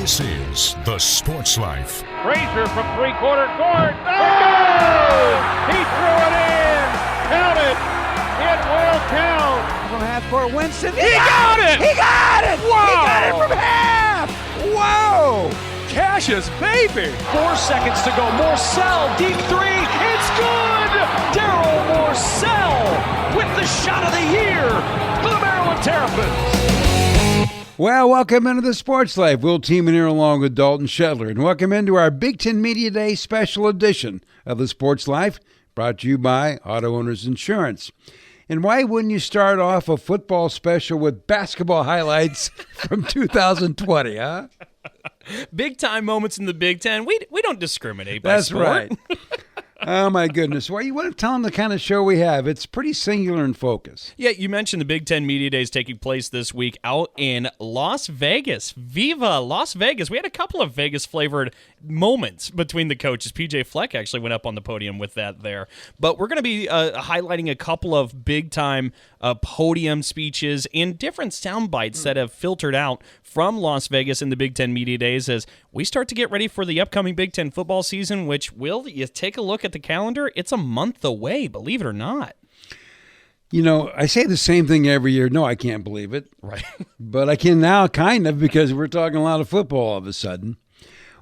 This is The Sports Life. Frazier from three-quarter court. Oh! He threw it in. Count it. It will count. From half court, Winston. He got it. He got it. Wow. He got it from half. Whoa. Cassius, baby. 4 seconds to go. Morcell, deep three. It's good. Daryl Morcell with the shot of the year for the Maryland Terrapins. Well, welcome into the Sports Life. Will Tiemann here along with Dalton Shetler. And welcome into our Big Ten Media Day special edition of the Sports Life, brought to you by Auto Owners Insurance. And why wouldn't you start off a football special with basketball highlights from 2020, huh? Big time moments in the Big Ten. We don't discriminate by That's sport. right. Oh, my goodness. Well, you want to tell them the kind of show we have. It's pretty singular in focus. Yeah, you mentioned the Big Ten Media Days taking place this week out in Las Vegas. Viva Las Vegas. We had a couple of Vegas-flavored moments between the coaches. PJ Fleck actually went up on the podium with that there. But we're going to be highlighting a couple of big-time podium speeches and different sound bites that have filtered out from Las Vegas in the Big Ten Media Days as we start to get ready for the upcoming Big Ten football season, which, will you take a look at the calendar? It's a month away, believe it or not. You know, I say the same thing every year. No, I can't believe it. Right. But I can now, kind of, because we're talking a lot of football all of a sudden.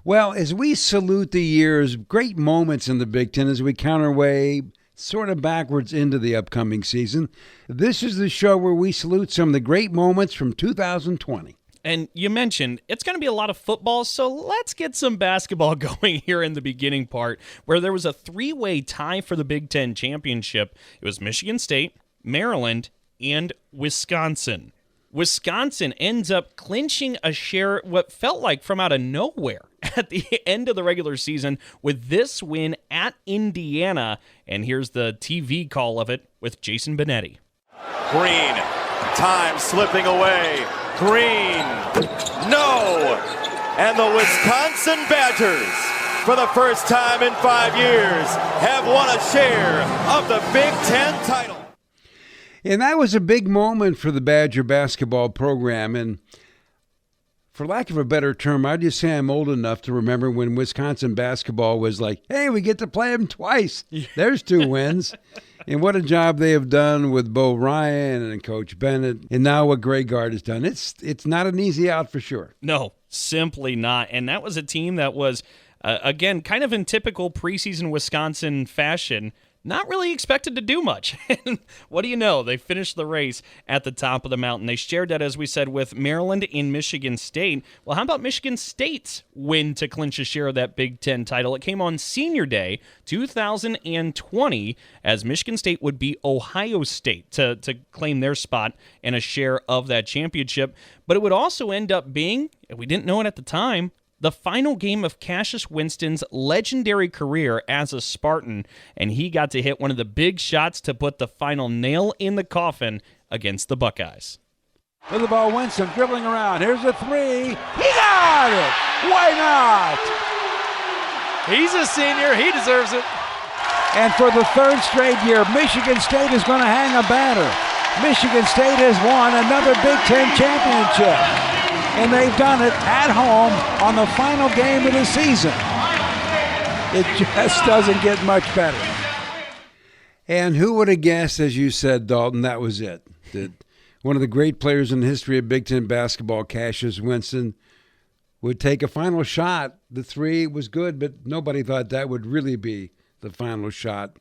Well, as we salute the year's great moments in the Big Ten as we count our way sort of backwards into the upcoming season, this is the show where we salute some of the great moments from 2020. And you mentioned it's going to be a lot of football, so let's get some basketball going here in the beginning part, where there was a three-way tie for the Big Ten championship. It was Michigan State, Maryland, and Wisconsin. Wisconsin ends up clinching a share, what felt like from out of nowhere at the end of the regular season with this win at Indiana. And here's the TV call of it with Jason Benetti. Green, time slipping away. Green, no! And the Wisconsin Badgers, for the first time in 5 years, have won a share of the Big Ten title. And that was a big moment for the Badger basketball program. And for lack of a better term, I'd just say I'm old enough to remember when Wisconsin basketball was like, hey, we get to play them twice. There's 2 wins. And what a job they have done with Bo Ryan and Coach Bennett, and now what Greg Gard has done. It's not an easy out for sure. No, simply not. And that was a team that was, again, kind of in typical preseason Wisconsin fashion, not really expected to do much. And what do you know? They finished the race at the top of the mountain. They shared that, as we said, with Maryland and Michigan State. Well, how about Michigan State's win to clinch a share of that Big Ten title? It came on Senior Day 2020 as Michigan State would be Ohio State to claim their spot and a share of that championship. But it would also end up being, we didn't know it at the time, the final game of Cassius Winston's legendary career as a Spartan, and he got to hit one of the big shots to put the final nail in the coffin against the Buckeyes. With the ball, Winston dribbling around. Here's a 3. He got it! Why not? He's a senior. He deserves it. And for the 3rd straight year, Michigan State is going to hang a banner. Michigan State has won another Big Ten championship. And they've done it at home on the final game of the season. It just doesn't get much better. And who would have guessed, as you said, Dalton, that was it. That one of the great players in the history of Big Ten basketball, Cassius Winston, would take a final shot. The 3 was good, but nobody thought that would really be the final shot.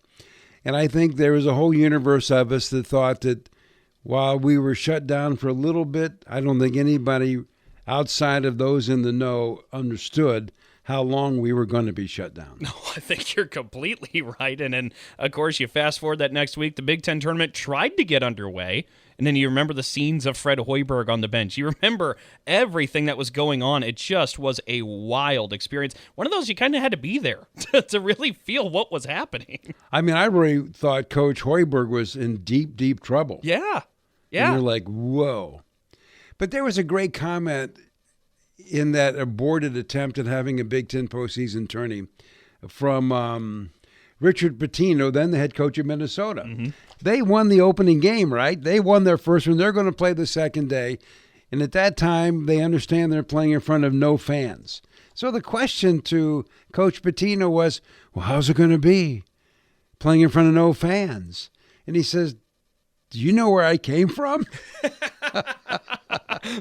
And I think there was a whole universe of us that thought that while we were shut down for a little bit, I don't think anybody outside of those in the know understood how long we were going to be shut down. No, I think you're completely right. And then, of course, you fast forward that next week, the Big Ten tournament tried to get underway. And then you remember the scenes of Fred Hoiberg on the bench. You remember everything that was going on. It just was a wild experience. One of those you kind of had to be there to really feel what was happening. I mean, I really thought Coach Hoiberg was in deep, deep trouble. Yeah. And you're like, whoa. But there was a great comment in that aborted attempt at having a Big Ten postseason tourney from Richard Pitino, then the head coach of Minnesota. Mm-hmm. They won the opening game, right? They won their first one. They're going to play the second day. And at that time, they understand they're playing in front of no fans. So the question to Coach Pitino was, well, how's it going to be playing in front of no fans? And he says, do you know where I came from?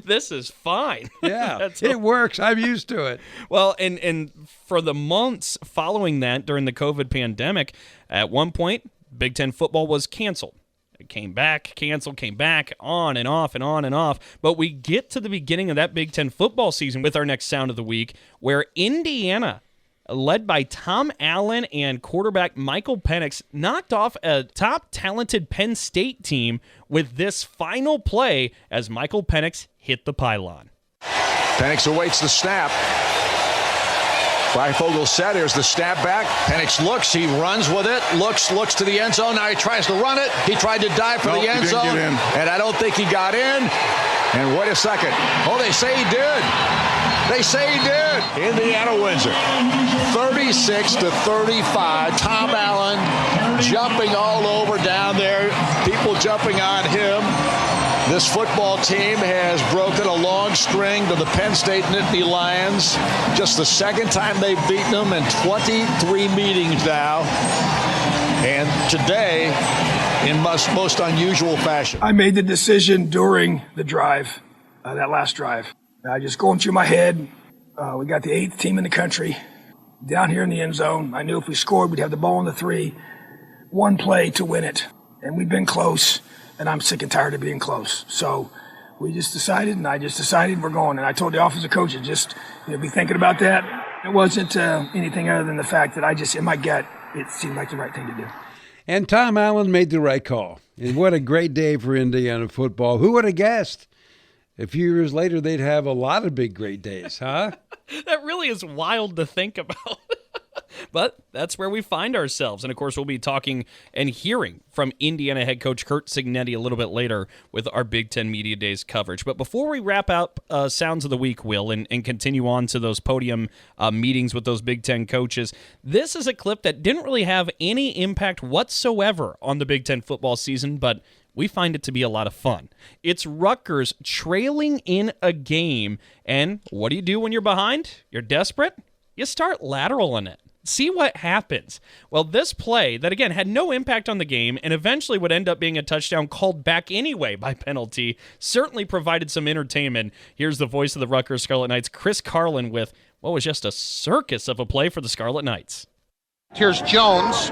This is fine. Yeah, it works. I'm used to it. Well, and for the months following that during the COVID pandemic, at one point, Big Ten football was canceled. It came back, canceled, came back, on and off and on and off. But we get to the beginning of that Big Ten football season with our next sound of the week, where Indiana, led by Tom Allen and quarterback Michael Penix, knocked off a top talented Penn State team with this final play as Michael Penix hit the pylon. Penix awaits the snap. Freifogel set. Here's the snap back. Penix looks. He runs with it. Looks to the end zone. Now he tries to run it. He tried to dive for the end zone. And I don't think he got in. And wait a second. Oh, they say he did. They say he did. Indiana wins it. 36-35. Tom Allen jumping all over down there. People jumping on him. This football team has broken a long string to the Penn State Nittany Lions. Just the second time they've beaten them in 23 meetings now. And today, in most unusual fashion. I made the decision during the drive, that last drive. Just going through my head, we got the 8th team in the country down here in the end zone. I knew if we scored, we'd have the ball in the 3. One play to win it. And we've been close. And I'm sick and tired of being close. So we just decided, and I just decided we're going. And I told the offensive coaches, just be thinking about that. It wasn't anything other than the fact that in my gut, it seemed like the right thing to do. And Tom Allen made the right call. And what a great day for Indiana football. Who would have guessed? A few years later, they'd have a lot of big, great days, huh? That really is wild to think about. But that's where we find ourselves. And, of course, we'll be talking and hearing from Indiana head coach Curt Cignetti a little bit later with our Big Ten Media Days coverage. But before we wrap up Sounds of the Week, Will, and continue on to those podium meetings with those Big Ten coaches, this is a clip that didn't really have any impact whatsoever on the Big Ten football season, but we find it to be a lot of fun. It's Rutgers trailing in a game, and what do you do when you're behind? You're desperate? You start lateraling it. See what happens. Well, this play that, again, had no impact on the game and eventually would end up being a touchdown called back anyway by penalty, certainly provided some entertainment. Here's the voice of the Rutgers Scarlet Knights, Chris Carlin, with what was just a circus of a play for the Scarlet Knights. Here's Jones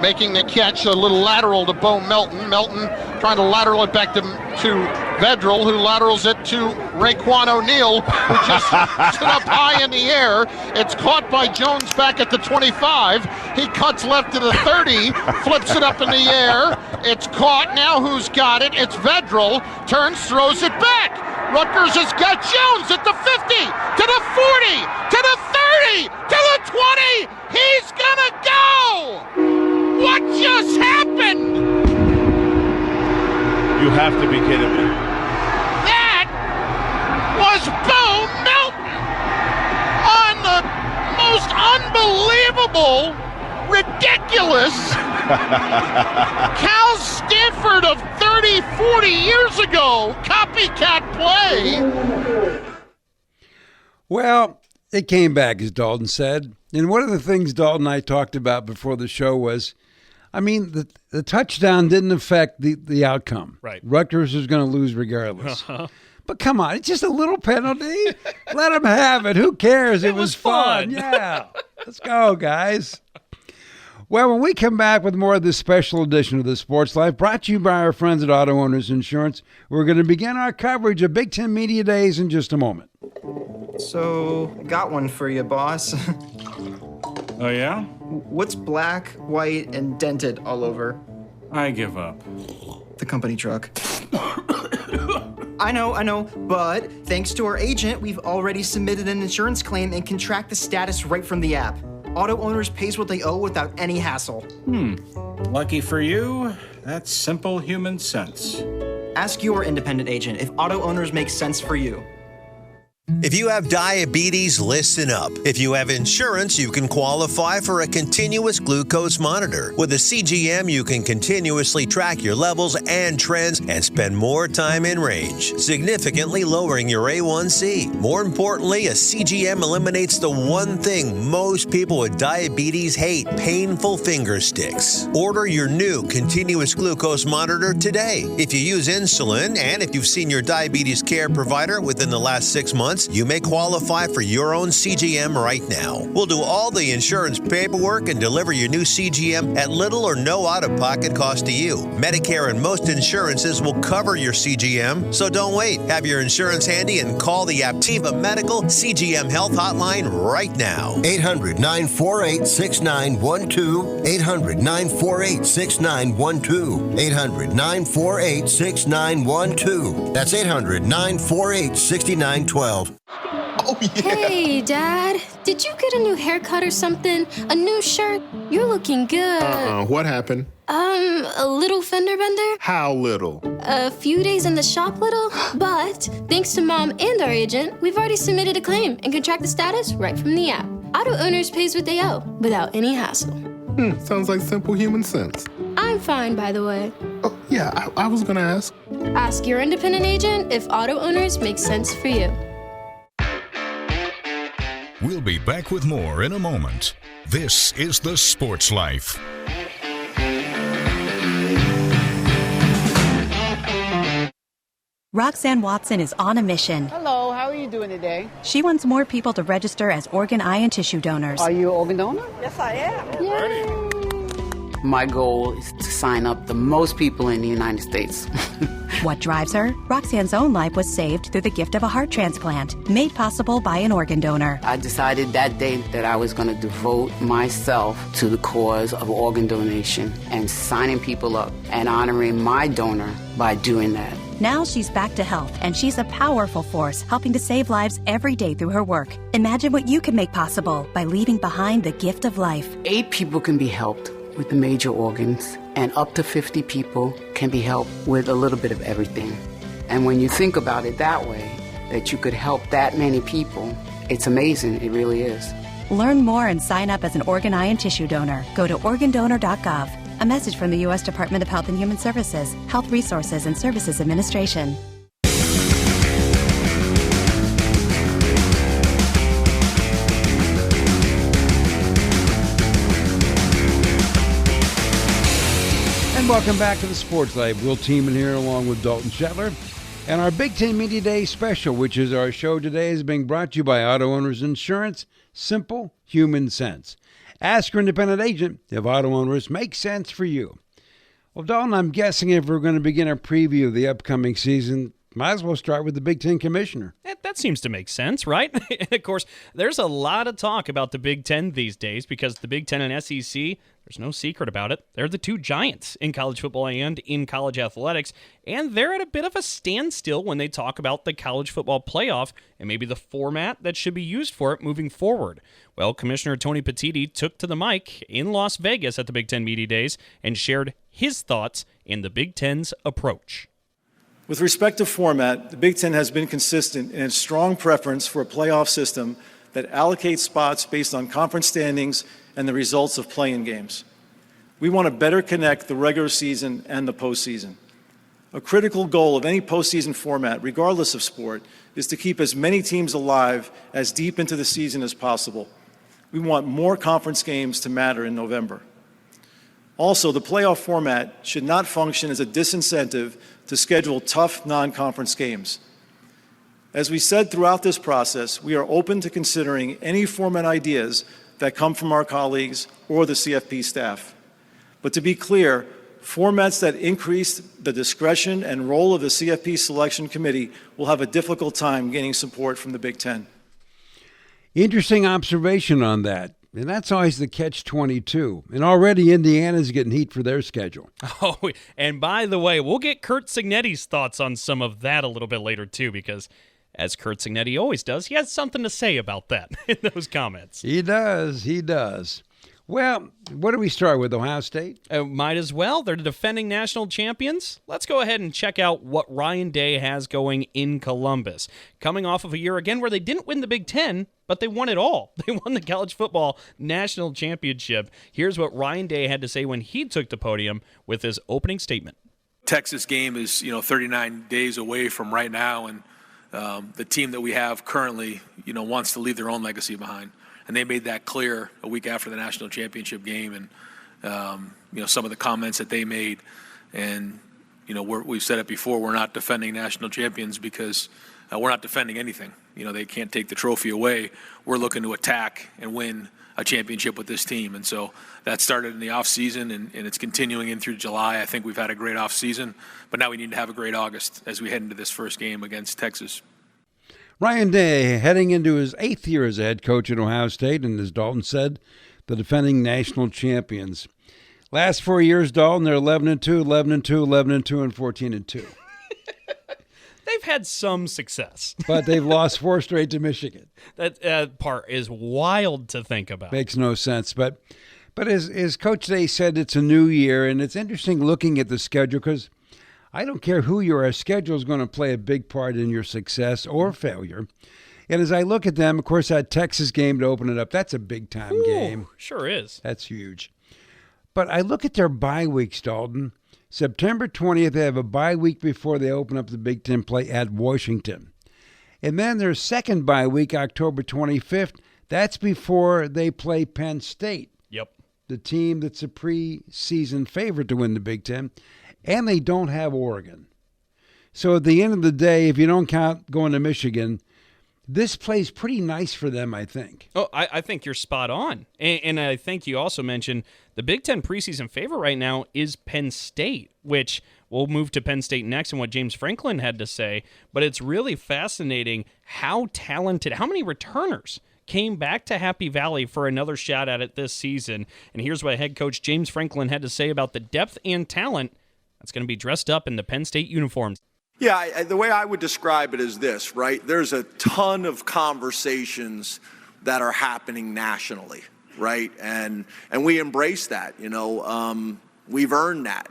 making the catch, a little lateral to Bo Melton. Melton trying to lateral it back to Vedral, who laterals it to Raekwon O'Neal, who just stood up high in the air. It's caught by Jones back at the 25. He cuts left to the 30, flips it up in the air. It's caught. Now who's got it? It's Vedral. Turns, throws it back. Rutgers has got Jones at the 50, to the 40, to the 30, to the 20. He's gonna go! What just happened? You have to be kidding me. That was Bo Melton on the most unbelievable, ridiculous Cal Stanford of 30, 40 years ago copycat play. Well, it came back, as Dalton said. And one of the things Dalton and I talked about before the show was, the touchdown didn't affect the outcome. Right. Rutgers is going to lose regardless. But come on, it's just a little penalty. Let them have it. Who cares? It was fun. Yeah. Let's go, guys. Well, when we come back with more of this special edition of the Sports Life, brought to you by our friends at Auto Owners Insurance, we're going to begin our coverage of Big Ten Media Days in just a moment. So, got one for you, boss. Oh, yeah? What's black, white, and dented all over? I give up. The company truck. I know, but thanks to our agent, we've already submitted an insurance claim and can track the status right from the app. Auto Owners pays what they owe without any hassle. Lucky for you, that's simple human sense. Ask your independent agent if Auto Owners makes sense for you. If you have diabetes, listen up. If you have insurance, you can qualify for a continuous glucose monitor. With a CGM, you can continuously track your levels and trends and spend more time in range, significantly lowering your A1C. More importantly, a CGM eliminates the one thing most people with diabetes hate: painful finger sticks. Order your new continuous glucose monitor today. If you use insulin and if you've seen your diabetes care provider within the last 6 months, you may qualify for your own CGM right now. We'll do all the insurance paperwork and deliver your new CGM at little or no out-of-pocket cost to you. Medicare and most insurances will cover your CGM, so don't wait. Have your insurance handy and call the Aptiva Medical CGM Health Hotline right now. 800-948-6912. 800-948-6912. 800-948-6912. That's 800-948-6912. Oh, yeah. Hey, Dad. Did you get a new haircut or something? A new shirt? You're looking good. What happened? A little fender bender? How little? A few days in the shop little. But thanks to Mom and our agent, we've already submitted a claim and can track the status right from the app. Auto Owners pays what they owe without any hassle. Sounds like simple human sense. I'm fine, by the way. Oh, yeah, I was gonna ask. Ask your independent agent if Auto Owners makes sense for you. We'll be back with more in a moment. This is The Sports Life. Roxanne Watson is on a mission. Hello, how are you doing today? She wants more people to register as organ, eye, and tissue donors. Are you an organ donor? Yes, I am. Yay. My goal is to sign up the most people in the United States. What drives her? Roxanne's own life was saved through the gift of a heart transplant, made possible by an organ donor. I decided that day that I was going to devote myself to the cause of organ donation and signing people up and honoring my donor by doing that. Now she's back to health, and she's a powerful force helping to save lives every day through her work. Imagine what you can make possible by leaving behind the gift of life. 8 people can be helped with the major organs, and up to 50 people can be helped with a little bit of everything. And when you think about it that way, that you could help that many people, it's amazing. It really is. Learn more and sign up as an organ, eye, and tissue donor. Go to organdonor.gov. A message from the U.S. Department of Health and Human Services, Health Resources and Services Administration. And welcome back to the Sports Life. Will Tiemann here along with Dalton Shetler. And our Big Ten Media Day special, which is our show today, is being brought to you by Auto Owners Insurance. Simple human sense. Ask your independent agent if Auto Owners make sense for you. Well, Dalton, I'm guessing if we're going to begin a preview of the upcoming season, might as well start with the Big Ten commissioner. That seems to make sense, right? And of course, there's a lot of talk about the Big Ten these days because the Big Ten and SEC, there's no secret about it. They're the two giants in college football and in college athletics, and they're at a bit of a standstill when they talk about the college football playoff and maybe the format that should be used for it moving forward. Well, Commissioner Tony Petitti took to the mic in Las Vegas at the Big Ten Media Days and shared his thoughts in the Big Ten's approach. With respect to format, the Big Ten has been consistent in its strong preference for a playoff system that allocates spots based on conference standings and the results of play-in games. We want to better connect the regular season and the postseason. A critical goal of any postseason format, regardless of sport, is to keep as many teams alive as deep into the season as possible. We want more conference games to matter in November. Also, the playoff format should not function as a disincentive to schedule tough non-conference games. As we said throughout this process, we are open to considering any format ideas that come from our colleagues or the CFP staff. But to be clear, formats that increase the discretion and role of the CFP selection committee will have a difficult time gaining support from the Big Ten. Interesting observation on that. And that's always the catch-22. And already Indiana's getting heat for their schedule. Oh, and by the way, we'll get Curt Cignetti's thoughts on some of that a little bit later, too, because as Curt Cignetti always does, he has something to say about that in those comments. He does. Well, what do we start with, Ohio State? Might as well. They're the defending national champions. Let's go ahead and check out what Ryan Day has going in Columbus. Coming off of a year again where they didn't win the Big Ten, but they won it all. They won the college football national championship. Here's what Ryan Day had to say when he took the podium with his opening statement. Texas game is 39 days away from right now, and the team that we have currently wants to leave their own legacy behind. And they made that clear a week after the national championship game, and some of the comments that they made. And we've said it before, we're not defending national champions because we're not defending anything. They can't take the trophy away. We're looking to attack and win a championship with this team. And so that started in the offseason, and it's continuing in through July. I think we've had a great offseason, but now we need to have a great August as we head into this first game against Texas. Ryan Day heading into his 8th year as a head coach at Ohio State, and as Dalton said, the defending national champions. Last 4 years, Dalton, they're 11-2, 11-2, 11-2, and 14-2. They've had some success. But they've lost 4 straight to Michigan. That part is wild to think about. Makes no sense. But as Coach Day said, it's a new year, and it's interesting looking at the schedule because I don't care who you are, schedule is going to play a big part in your success or failure. And as I look at them, of course, that Texas game to open it up, that's a big-time game. Sure is. That's huge. But I look at their bye weeks, Dalton. September 20th, they have a bye week before they open up the Big Ten play at Washington. And then their second bye week, October 25th, that's before they play Penn State. Yep. The team that's a preseason favorite to win the Big Ten. And they don't have Oregon. So at the end of the day, if you don't count going to Michigan, this plays pretty nice for them, I think. Oh, I think you're spot on. And I think you also mentioned the Big Ten preseason favorite right now is Penn State, which we'll move to Penn State next and what James Franklin had to say. But it's really fascinating how talented, how many returners came back to Happy Valley for another shot at it this season. And here's what head coach James Franklin had to say about the depth and talent that's going to be dressed up in the Penn State uniforms. Yeah, the way I would describe it is this, right? There's a ton of conversations that are happening nationally, right? And we embrace that, we've earned that,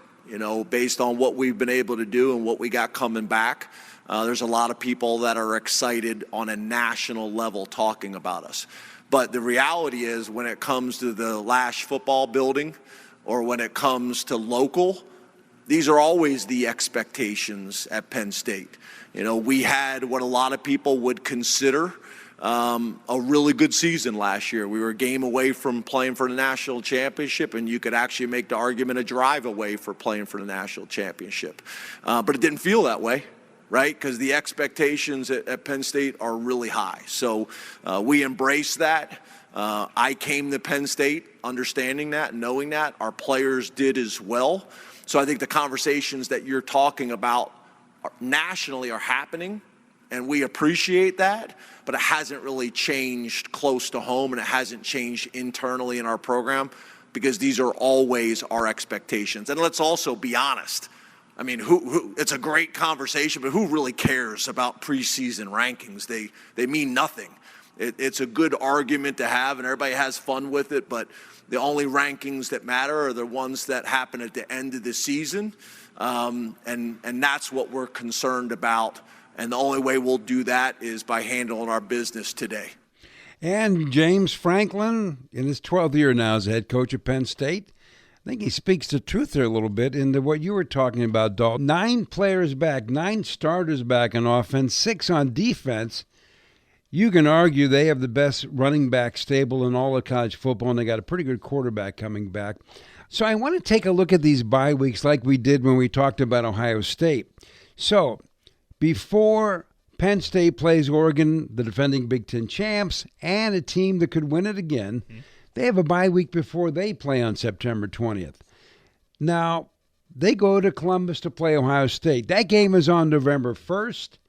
based on what we've been able to do and what we got coming back. There's a lot of people that are excited on a national level talking about us. But the reality is when it comes to the Lash football building or when it comes to local, these are always the expectations at Penn State. We had what a lot of people would consider a really good season last year. We were a game away from playing for the national championship, and you could actually make the argument a drive away for playing for the national championship. But it didn't feel that way, right? Because the expectations at Penn State are really high. So we embrace that. I came to Penn State understanding that, knowing that. Our players did as well. So I think the conversations that you're talking about nationally are happening, and we appreciate that, but it hasn't really changed close to home, and it hasn't changed internally in our program because these are always our expectations. And let's also be honest. I mean, it's a great conversation, but who really cares about preseason rankings? They mean nothing. It's a good argument to have, and everybody has fun with it, but the only rankings that matter are the ones that happen at the end of the season, and that's what we're concerned about. And the only way we'll do that is by handling our business today. And James Franklin, in his 12th year now as head coach at Penn State, I think he speaks the truth there a little bit into what you were talking about, Dalton. 9 players back, 9 starters back on offense, 6 on defense. You can argue they have the best running back stable in all of college football, and they got a pretty good quarterback coming back. So I want to take a look at these bye weeks like we did when we talked about Ohio State. So before Penn State plays Oregon, the defending Big Ten champs, and a team that could win it again, they have a bye week before they play on September 20th. Now, they go to Columbus to play Ohio State. That game is on November 1st.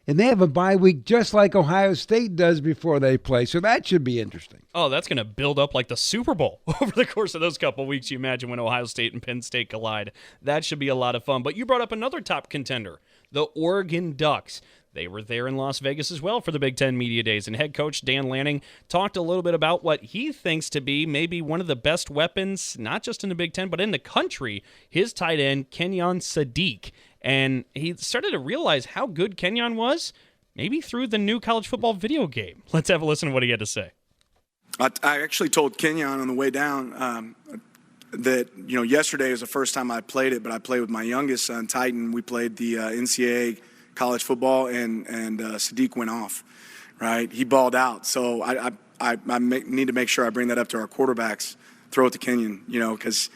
And they have a bye week just like Ohio State does before they play. So that should be interesting. Oh, that's going to build up like the Super Bowl over the course of those couple weeks. You imagine when Ohio State and Penn State collide. That should be a lot of fun. But you brought up another top contender, the Oregon Ducks. They were there in Las Vegas as well for the Big Ten Media Days, and head coach Dan Lanning talked a little bit about what he thinks to be maybe one of the best weapons, not just in the Big Ten, but in the country, his tight end, Kenyon Sadiq. And he started to realize how good Kenyon was, maybe through the new college football video game. Let's have a listen to what he had to say. I actually told Kenyon on the way down that, yesterday was the first time I played it, but I played with my youngest son, Titan. We played the NCAA college football, and Sadiq went off, right? He balled out. So I need to make sure I bring that up to our quarterbacks, throw it to Kenyon, because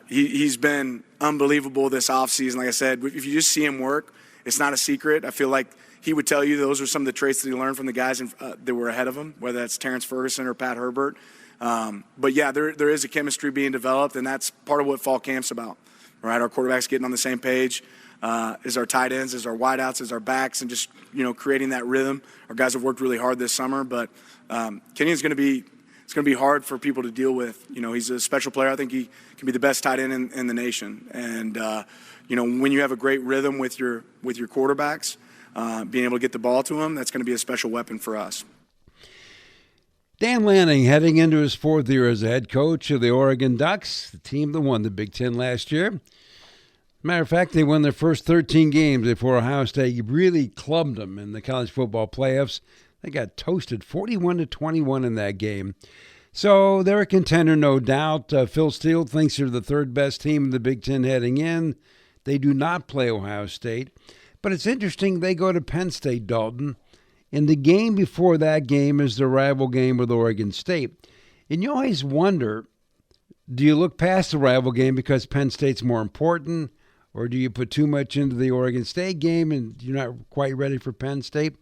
he's been unbelievable this offseason. Like I said, if you just see him work, it's not a secret. I feel like he would tell you those are some of the traits that he learned from the guys that were ahead of him, whether that's Terrence Ferguson or Pat Herbert. But yeah, there is a chemistry being developed, and that's part of what fall camp's about, right? Our quarterbacks getting on the same page, as our tight ends, as our wideouts, as our backs, and just, creating that rhythm. Our guys have worked really hard this summer, but Kenyon's going to be hard for people to deal with. He's a special player. I think he can be the best tight end in the nation. And, when you have a great rhythm with your quarterbacks, being able to get the ball to them, that's going to be a special weapon for us. Dan Lanning heading into his 4th year as a head coach of the Oregon Ducks, the team that won the Big Ten last year. Matter of fact, they won their first 13 games before Ohio State really clubbed them in the college football playoffs. They got toasted 41-21 in that game. So they're a contender, no doubt. Phil Steele thinks they're the 3rd best team in the Big Ten heading in. They do not play Ohio State. But it's interesting, they go to Penn State, Dalton. And the game before that game is the rival game with Oregon State. And you always wonder, do you look past the rival game because Penn State's more important? Or do you put too much into the Oregon State game and you're not quite ready for Penn State?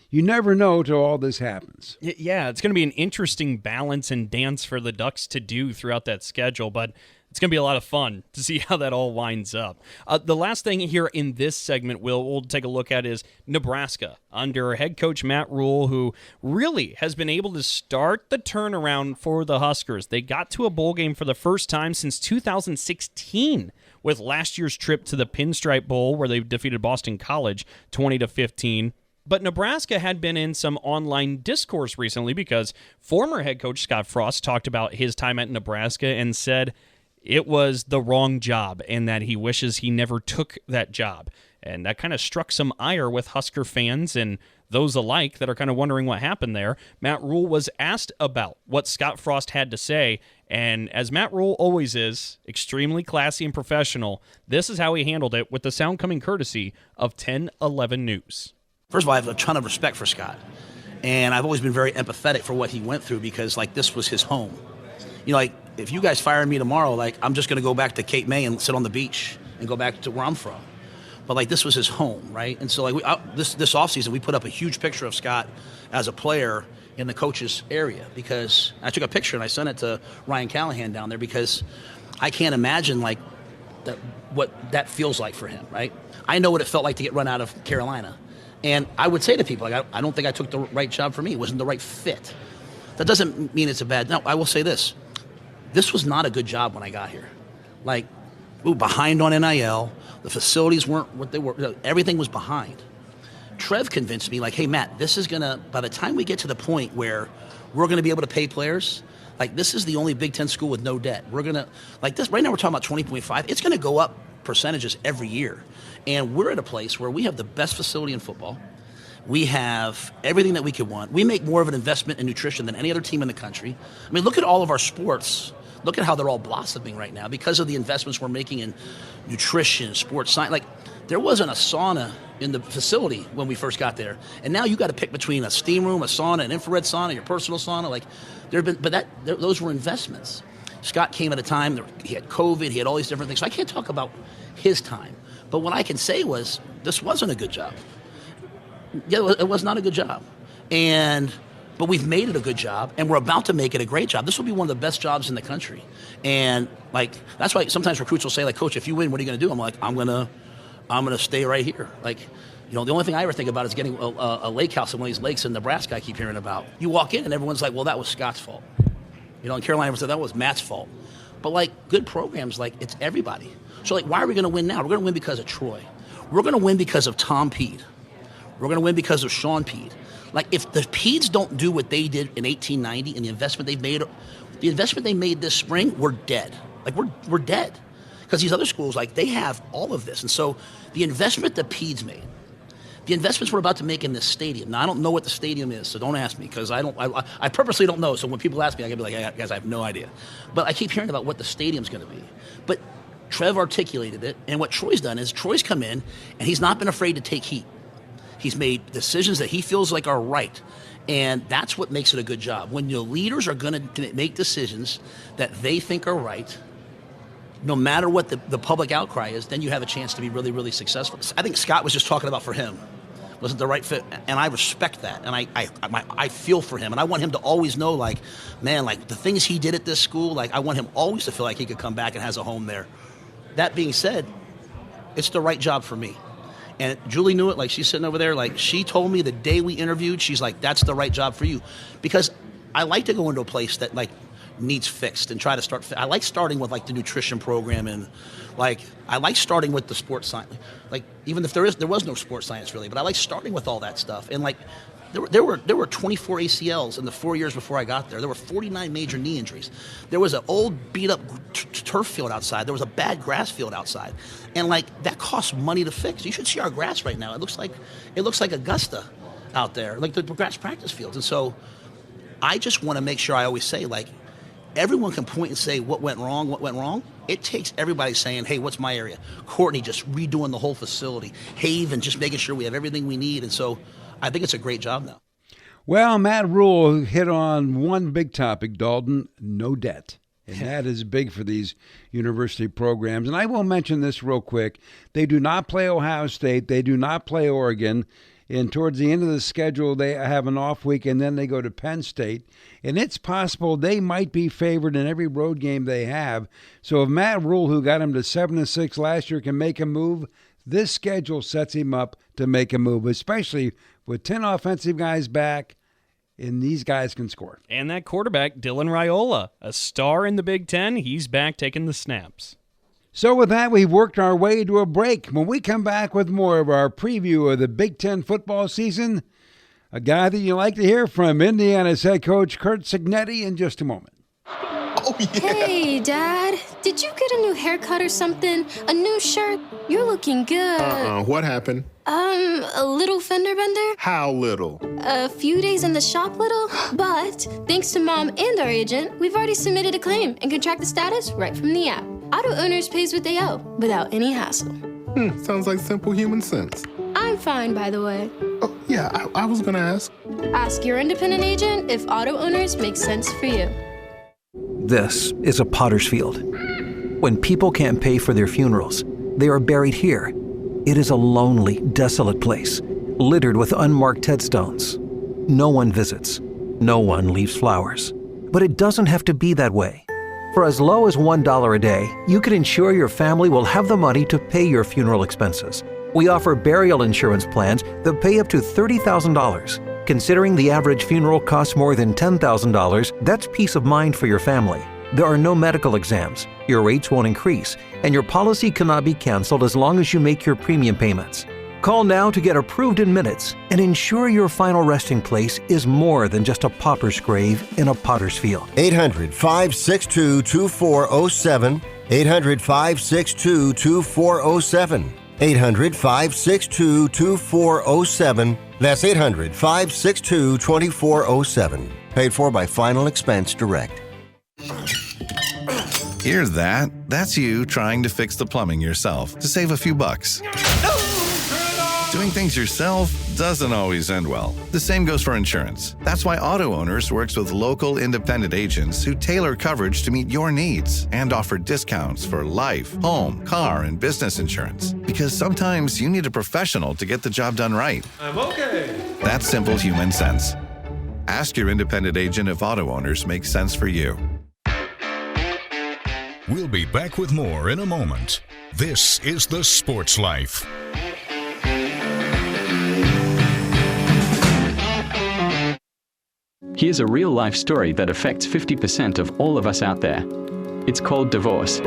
You never know till all this happens. Yeah, it's going to be an interesting balance and dance for the Ducks to do throughout that schedule, but it's going to be a lot of fun to see how that all winds up. The last thing here in this segment we'll take a look at is Nebraska under head coach Matt Rhule, who really has been able to start the turnaround for the Huskers. They got to a bowl game for the first time since 2016 with last year's trip to the Pinstripe Bowl where they defeated Boston College 20-15. But Nebraska had been in some online discourse recently because former head coach Scott Frost talked about his time at Nebraska and said it was the wrong job and that he wishes he never took that job. And that kind of struck some ire with Husker fans and those alike that are kind of wondering what happened there. Matt Rhule was asked about what Scott Frost had to say, and as Matt Rhule always is, extremely classy and professional, this is how he handled it with the sound coming courtesy of 10-11 News. First of all, I have a ton of respect for Scott, and I've always been very empathetic for what he went through because, this was his home. If you guys fire me tomorrow, I'm just going to go back to Cape May and sit on the beach and go back to where I'm from. But, this was his home, right? And so, this offseason, we put up a huge picture of Scott as a player in the coach's area because I took a picture and I sent it to Ryan Callahan down there because I can't imagine, what that feels like for him, right? I know what it felt like to get run out of Carolina. And I would say to people, I don't think I took the right job for me. It wasn't the right fit. That doesn't mean it's a bad. No, I will say this. This was not a good job when I got here. We were behind on NIL. The facilities weren't what they were. Everything was behind. Trev convinced me, hey, Matt, this is going to, by the time we get to the point where we're going to be able to pay players, this is the only Big Ten school with no debt. We're going to, this, right now we're talking about 20.5. It's going to go up percentages every year. And we're at a place where we have the best facility in football. We have everything that we could want. We make more of an investment in nutrition than any other team in the country. I mean, look at all of our sports. Look at how they're all blossoming right now because of the investments we're making in nutrition, sports science. There wasn't a sauna in the facility when we first got there. And now you got to pick between a steam room, a sauna, an infrared sauna, your personal sauna. Those were investments. Scott came at a time, he had COVID, he had all these different things. So I can't talk about his time. But what I can say was, this wasn't a good job. Yeah, it was not a good job. But we've made it a good job, and we're about to make it a great job. This will be one of the best jobs in the country. And, that's why sometimes recruits will say, Coach, if you win, what are you going to do? I'm like, I'm going to stay right here. The only thing I ever think about is getting a lake house in one of these lakes in Nebraska I keep hearing about. You walk in, and everyone's like, well, that was Scott's fault. In Carolina, said that was Matt's fault. But, good programs, it's everybody. So, why are we going to win now? We're going to win because of Troy. We're going to win because of Tom Pede. We're going to win because of Sean Pede. Like, if the Pedes don't do what they did in 1890 and the investment they made this spring, we're dead. Like, we're dead. Because these other schools, like, they have all of this. And so the investment the Pedes made, the investments we're about to make in this stadium. Now, I don't know what the stadium is, so don't ask me, because I purposely don't know. So when people ask me, I can be like, hey, guys, I have no idea. But I keep hearing about what the stadium's going to be. But Trev articulated it, and what Troy's done is Troy's come in, and he's not been afraid to take heat. He's made decisions that he feels like are right. And that's what makes it a good job. When your leaders are going to make decisions that they think are right, no matter what the public outcry is, then you have a chance to be really, really successful. I think Scott was just talking about for him. Wasn't the right fit, and I respect that, and I feel for him, and I want him to always know, like, man, like, the things he did at this school, like, I want him always to feel like he could come back and has a home there. That being said, it's the right job for me. And Julie knew it. Like, she's sitting over there. Like, she told me the day we interviewed, she's like, that's the right job for you. Because I like to go into a place that, like, needs fixed and try to start. I like starting with, like, the nutrition program, and, like, I like starting with the sports science. Like, even if there was no sports science really, but I like starting with all that stuff. And, like, there were 24 ACLs in the 4 years before I got there. There were 49 major knee injuries. There was an old beat-up turf field outside. There was a bad grass field outside, and, like, that costs money to fix. You should see our grass right now. It looks like Augusta out there, like the grass practice fields. And so, I just want to make sure I always say, like, everyone can point and say what went wrong. It takes everybody saying, hey, what's my area? Courtney just redoing the whole facility. Haven just making sure we have everything we need. And so, I think it's a great job now. Well, Matt Rhule hit on one big topic, Dalton, no debt. And that is big for these university programs. And I will mention this real quick. They do not play Ohio State. They do not play Oregon. And towards the end of the schedule, they have an off week, and then they go to Penn State. And it's possible they might be favored in every road game they have. So if Matt Rhule, who got him to 7-6 last year, can make a move, this schedule sets him up to make a move, especially with 10 offensive guys back, and these guys can score. And that quarterback, Dylan Raiola, a star in the Big Ten, he's back taking the snaps. So with that, we've worked our way to a break. When we come back with more of our preview of the Big Ten football season, a guy that you like to hear from, Indiana's head coach Curt Cignetti, in just a moment. Oh, yeah. Hey, Dad, did you get a new haircut or something? A new shirt? You're looking good. What happened? A little fender bender? How little? A few days in the shop little, but thanks to Mom and our agent, we've already submitted a claim and can track the status right from the app. Auto Owners pays what they owe without any hassle. Sounds like simple human sense. I'm fine, by the way. Oh, yeah, I was gonna ask. Ask your independent agent if Auto Owners makes sense for you. This is a potter's field. When people can't pay for their funerals, they are buried here. It is a lonely, desolate place, littered with unmarked headstones. No one visits. No one leaves flowers. But it doesn't have to be that way. For as low as $1 a day, you can ensure your family will have the money to pay your funeral expenses. We offer burial insurance plans that pay up to $30,000. Considering the average funeral costs more than $10,000, that's peace of mind for your family. There are no medical exams, your rates won't increase, and your policy cannot be canceled as long as you make your premium payments. Call now to get approved in minutes and ensure your final resting place is more than just a pauper's grave in a potter's field. 800-562-2407. 800-562-2407. 800-562-2407. That's 800-562-2407. Paid for by Final Expense Direct. Hear that? That's you trying to fix the plumbing yourself to save a few bucks. Doing things yourself doesn't always end well. The same goes for insurance. That's why Auto Owners works with local independent agents who tailor coverage to meet your needs and offer discounts for life, home, car, and business insurance. Because sometimes you need a professional to get the job done right. I'm okay. That's simple human sense. Ask your independent agent if Auto Owners make sense for you. We'll be back with more in a moment. This is The Sports Life. Here's a real-life story that affects 50% of all of us out there. It's called divorce.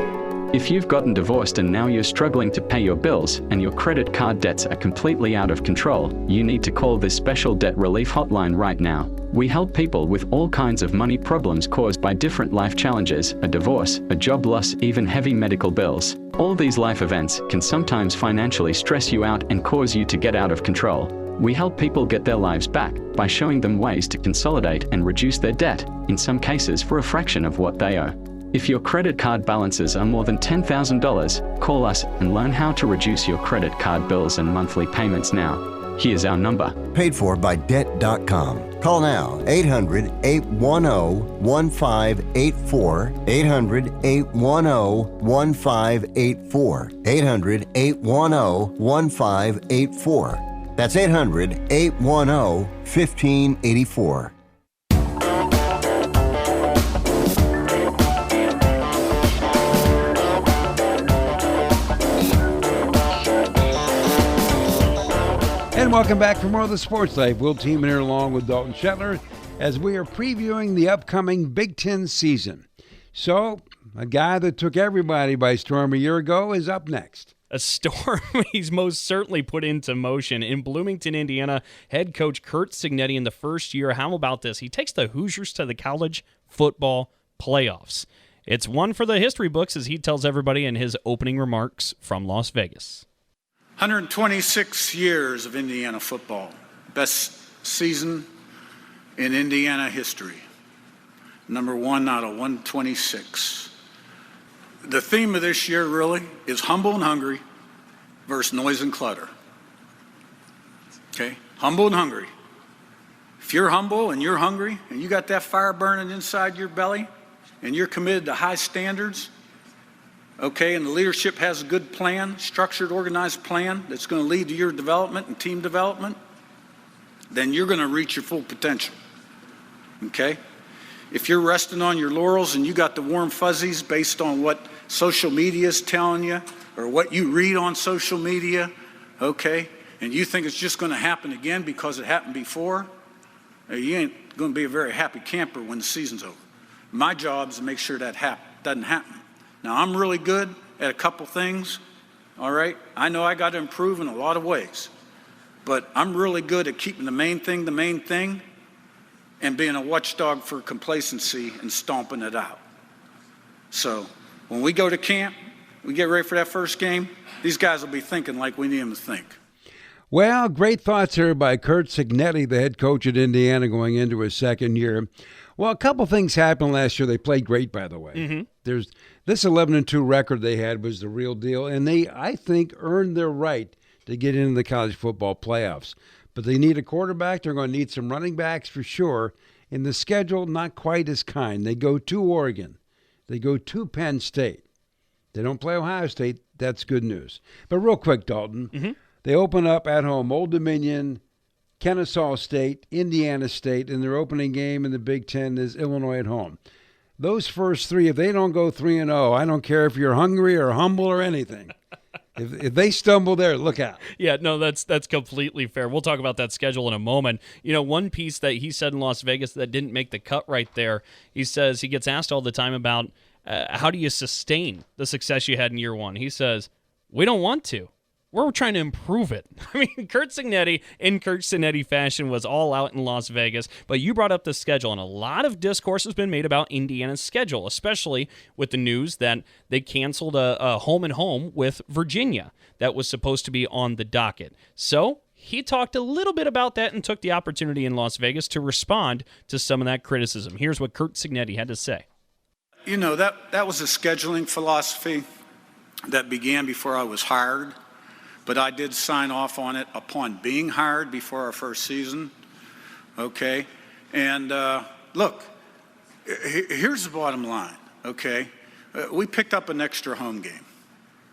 If you've gotten divorced and now you're struggling to pay your bills and your credit card debts are completely out of control, you need to call this special debt relief hotline right now. We help people with all kinds of money problems caused by different life challenges, a divorce, a job loss, even heavy medical bills. All these life events can sometimes financially stress you out and cause you to get out of control. We help people get their lives back by showing them ways to consolidate and reduce their debt, in some cases for a fraction of what they owe. If your credit card balances are more than $10,000, call us and learn how to reduce your credit card bills and monthly payments now. Here's our number. Paid for by Debt.com. Call now, 800-810-1584, 800-810-1584, 800-810-1584. That's 800-810-1584. And welcome back for more of the Sports Life. We'll team in here along with Dalton Shetler as we are previewing the upcoming Big Ten season. So, a guy that took everybody by storm a year ago is up next. A storm he's most certainly put into motion. In Bloomington, Indiana, head coach Curt Cignetti in the first year. How about this? He takes the Hoosiers to the college football playoffs. It's one for the history books, as he tells everybody in his opening remarks from Las Vegas. 126 years of Indiana football. Best season in Indiana history. Number one out of 126. The theme of this year really is humble and hungry versus noise and clutter. Okay? Humble and hungry. If you're humble and you're hungry and you got that fire burning inside your belly and you're committed to high standards, okay, and the leadership has a good plan, structured, organized plan that's going to lead to your development and team development, then you're going to reach your full potential, okay? If you're resting on your laurels and you got the warm fuzzies based on what social media is telling you or what you read on social media, okay, and you think it's just going to happen again because it happened before, you ain't going to be a very happy camper when the season's over. My job is to make sure that doesn't happen. Now, I'm really good at a couple things, all right? I know I got to improve in a lot of ways, but I'm really good at keeping the main thing, and being a watchdog for complacency and stomping it out. So when we go to camp, we get ready for that first game, these guys will be thinking like we need them to think. Well, great thoughts here by Curt Cignetti, the head coach at Indiana, going into his second year. Well, a couple things happened last year. They played great, by the way. Mm-hmm. There's this 11-2 record they had was the real deal, and they, I think, earned their right to get into the college football playoffs. But they need a quarterback. They're going to need some running backs for sure. In the schedule, not quite as kind. They go to Oregon. They go to Penn State. They don't play Ohio State. That's good news. But real quick, Dalton, they open up at home, Old Dominion, Kennesaw State, Indiana State, and their opening game in the Big Ten is Illinois at home. Those first three, if they don't go 3-0, I don't care if you're hungry or humble or anything. If they stumble there, look out. Yeah, no, that's completely fair. We'll talk about that schedule in a moment. You know, one piece that he said in Las Vegas that didn't make the cut right there, he says he gets asked all the time about how do you sustain the success you had in year one. He says, we don't want to. We're trying to improve it. I mean, Curt Cignetti, in Curt Cignetti fashion, was all out in Las Vegas. But you brought up the schedule, and a lot of discourse has been made about Indiana's schedule, especially with the news that they canceled a home-and-home with Virginia that was supposed to be on the docket. So he talked a little bit about that and took the opportunity in Las Vegas to respond to some of that criticism. Here's what Curt Cignetti had to say. You know, that was a scheduling philosophy that began before I was hired. But I did sign off on it upon being hired before our first season, okay? And look, here's the bottom line, okay? We picked up an extra home game,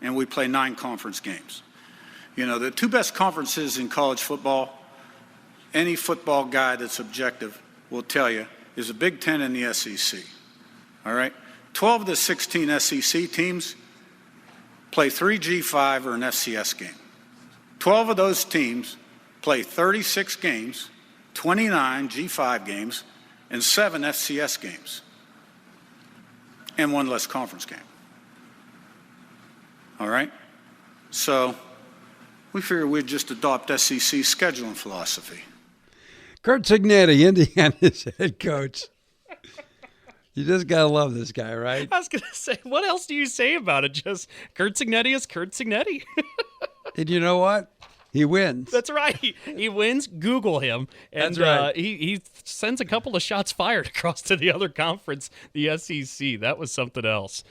and we play 9 conference games. You know, the 2 best conferences in college football, any football guy that's objective will tell you, is the Big Ten and the SEC, all right? 12 of the 16 SEC teams play 3 G5 or an FCS game. 12 of those teams play 36 games, 29 G5 games, and 7 FCS games, and 1 less conference game. all right? So we figured we'd just adopt SEC scheduling philosophy. Curt Cignetti, Indiana's head coach. You just got to love this guy, right? I was going to say, what else do you say about it? Just Curt Cignetti is Curt Cignetti. And you know what? He wins. That's right. He wins. Google him. And That's right. He sends a couple of shots fired across to the other conference, the SEC. That was something else.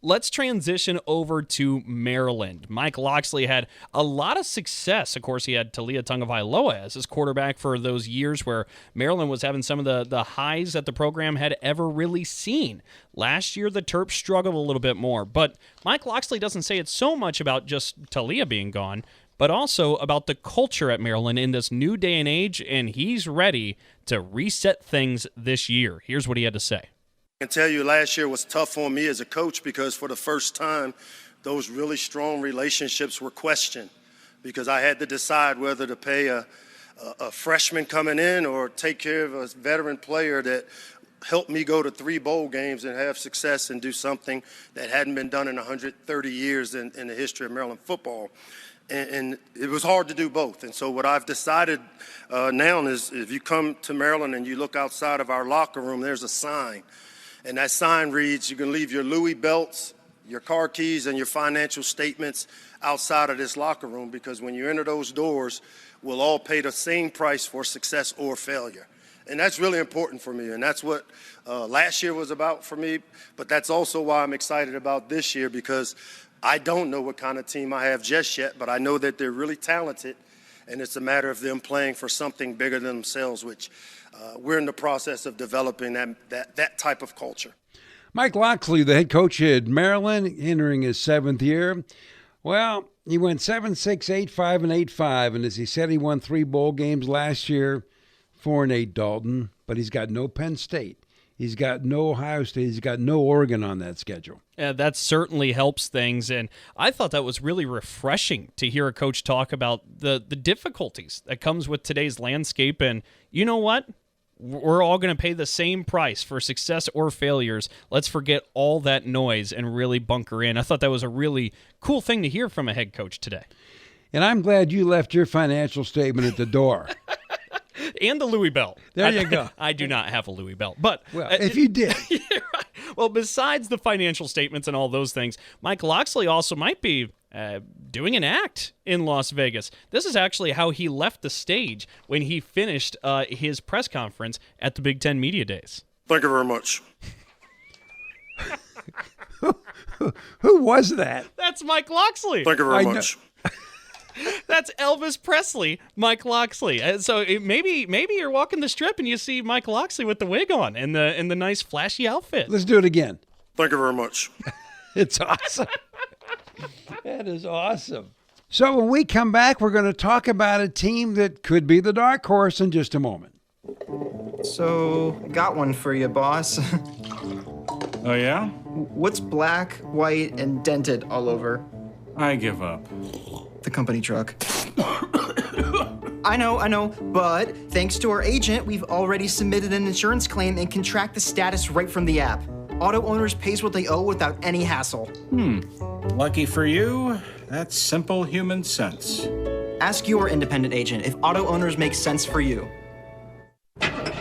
Let's transition over to Maryland. Mike Locksley had a lot of success. Of course, he had Talia Tagovailoa as his quarterback for those years where Maryland was having some of the highs that the program had ever really seen. Last year, the Terps struggled a little bit more. But Mike Locksley doesn't say it's so much about just Talia being gone, but also about the culture at Maryland in this new day and age, and he's ready to reset things this year. Here's what he had to say. I can tell you last year was tough for me as a coach because for the first time, those really strong relationships were questioned because I had to decide whether to pay a freshman coming in or take care of a veteran player that helped me go to 3 bowl games and have success and do something that hadn't been done in 130 years in the history of Maryland football. And it was hard to do both. And so what I've decided now is if you come to Maryland and you look outside of our locker room, there's a sign. And that sign reads, you can leave your Louis belts, your car keys, and your financial statements outside of this locker room because when you enter those doors, we'll all pay the same price for success or failure. And that's really important for me. And that's what last year was about for me. But that's also why I'm excited about this year because I don't know what kind of team I have just yet, but I know that they're really talented. And it's a matter of them playing for something bigger than themselves, which we're in the process of developing that type of culture. Mike Locksley, the head coach at Maryland, entering his 7th year. Well, he went 7-6, 8-5, and 8-5. And as he said, he won 3 bowl games last year, 4-8 Dalton. But he's got no Penn State. He's got no Ohio State. He's got no Oregon on that schedule. Yeah, that certainly helps things, and I thought that was really refreshing to hear a coach talk about the difficulties that comes with today's landscape, and you know what? We're all going to pay the same price for success or failures. Let's forget all that noise and really bunker in. I thought that was a really cool thing to hear from a head coach today. And I'm glad you left your financial statement at the door. And the Louis belt. There you go. I do not have a Louis belt, but well, if you did. Well, besides the financial statements and all those things, Mike Locksley also might be doing an act in Las Vegas. This is actually how he left the stage when he finished his press conference at the Big Ten Media Days. Thank you very much. Who was that? That's Mike Locksley. Thank you very much. That's Elvis Presley, Mike Locksley. So maybe you're walking the strip and you see Mike Locksley with the wig on and the nice flashy outfit. Let's do it again. Thank you very much. It's awesome. That is awesome. So when we come back, we're going to talk about a team that could be the dark horse in just a moment. So, got one for you, boss. Oh, yeah? What's black, white, and dented all over? I give up. The company truck. I know, but thanks to our agent, we've already submitted an insurance claim and can track the status right from the app. Auto owners pays what they owe without any hassle. Lucky for you, that's simple human sense. Ask your independent agent if auto owners make sense for you.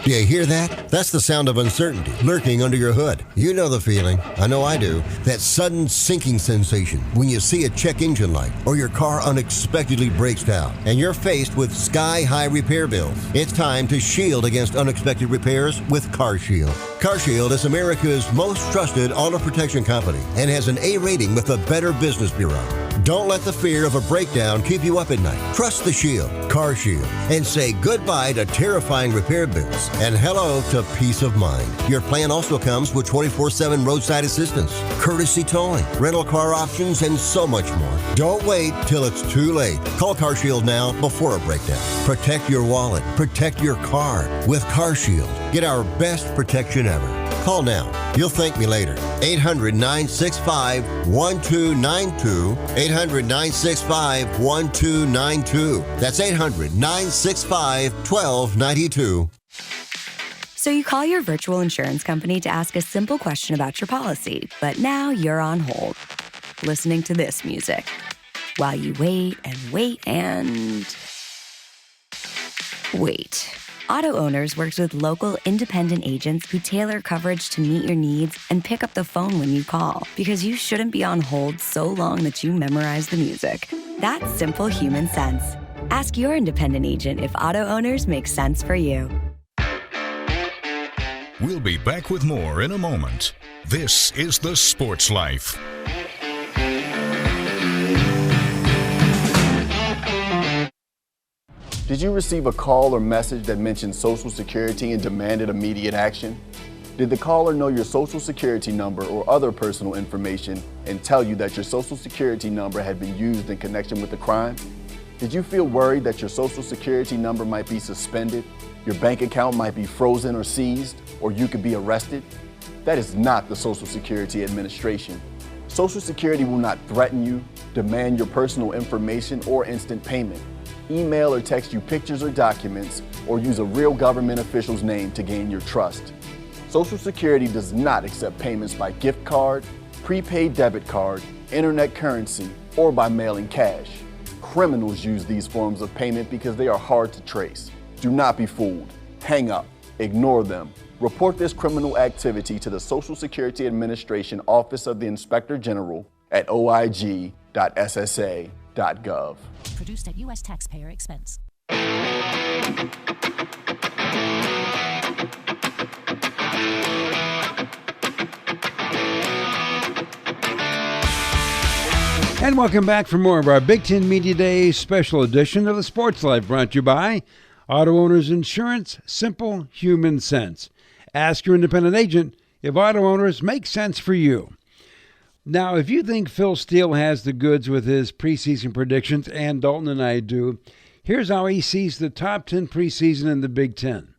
Do you hear that? That's the sound of uncertainty lurking under your hood. You know the feeling. I know I do. That sudden sinking sensation when you see a check engine light or your car unexpectedly breaks down and you're faced with sky-high repair bills. It's time to shield against unexpected repairs with CarShield. CarShield is America's most trusted auto protection company and has an A rating with the Better Business Bureau. Don't let the fear of a breakdown keep you up at night. Trust the Shield, CarShield, and say goodbye to terrifying repair bills and hello to peace of mind. Your plan also comes with 24/7 roadside assistance, courtesy towing, rental car options, and so much more. Don't wait till it's too late. Call CarShield now before a breakdown. Protect your wallet. Protect your car with CarShield. Get our best protection ever. Call now. You'll thank me later. 800-965-1292. 800-965-1292. That's 800-965-1292. So you call your virtual insurance company to ask a simple question about your policy, but now you're on hold. listening to this music. While you wait and wait and... wait. Auto Owners works with local independent agents who tailor coverage to meet your needs and pick up the phone when you call, because you shouldn't be on hold so long that you memorize the music. That's simple human sense. Ask your independent agent if Auto Owners makes sense for you. We'll be back with more in a moment. This is The Sports Life. Did you receive a call or message that mentioned Social Security and demanded immediate action? Did the caller know your Social Security number or other personal information and tell you that your Social Security number had been used in connection with the crime? Did you feel worried that your Social Security number might be suspended, your bank account might be frozen or seized, or you could be arrested? That is not the Social Security Administration. Social Security will not threaten you, demand your personal information, or instant payment. Email or text you pictures or documents, or use a real government official's name to gain your trust. Social Security does not accept payments by gift card, prepaid debit card, internet currency, or by mailing cash. Criminals use these forms of payment because they are hard to trace. Do not be fooled. Hang up. Ignore them. Report this criminal activity to the Social Security Administration Office of the Inspector General at oig.ssa.gov. Produced at U.S. taxpayer expense. And welcome back for more of our Big Ten Media Day special edition of the Sports Life, brought to you by Auto Owners Insurance, simple human sense. Ask your independent agent if Auto Owners make sense for you. Now, if you think Phil Steele has the goods with his preseason predictions, and Dalton and I do, here's how he sees the top 10 preseason in the Big Ten.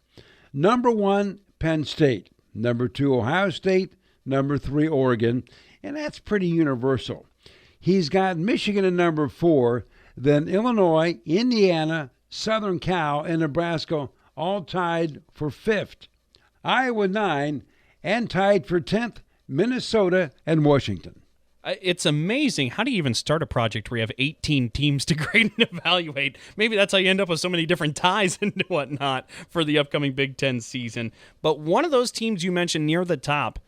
Number 1, Penn State. Number 2, Ohio State. Number 3, Oregon. And that's pretty universal. He's got Michigan at number 4, then Illinois, Indiana, Southern Cal, and Nebraska all tied for 5th. Iowa 9, and tied for 10th, Minnesota and Washington. It's amazing. How do you even start a project where you have 18 teams to grade and evaluate? Maybe that's how you end up with so many different ties and whatnot for the upcoming Big Ten season. But one of those teams you mentioned near the top,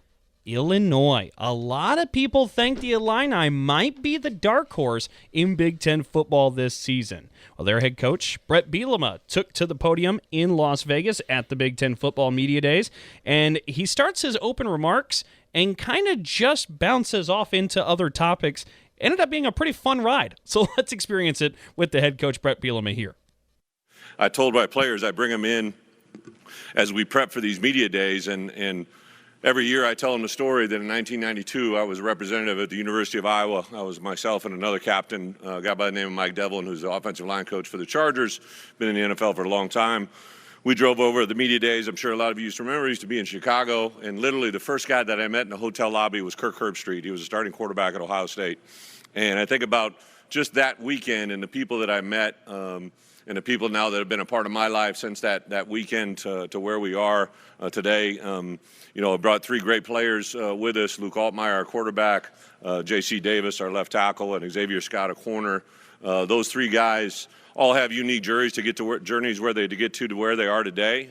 Illinois. A lot of people think the Illini might be the dark horse in Big Ten football this season. Well, their head coach, Bret Bielema, took to the podium in Las Vegas at the Big Ten Football Media Days, and he starts his open remarks and kind of just bounces off into other topics. Ended up being a pretty fun ride. So let's experience it with the head coach, Bret Bielema, here. I told my players I bring them in as we prep for these media days, and every year I tell them the story that in 1992 I was a representative at the University of Iowa. I was myself and another captain, a guy by the name of Mike Devlin, who's the offensive line coach for the Chargers, been in the NFL for a long time. We drove over to the media days. I'm sure a lot of you used to remember. I used to be in Chicago, and literally the first guy that I met in the hotel lobby was Kirk Herbstreit. He was a starting quarterback at Ohio State. And I think about just that weekend and the people that I met, and the people now that have been a part of my life since that weekend to where we are today. I brought 3 great players with us: Luke Altmaier, our quarterback, J.C. Davis, our left tackle, and Xavier Scott, a corner. Those 3 guys all have unique journeys to get to where they are today.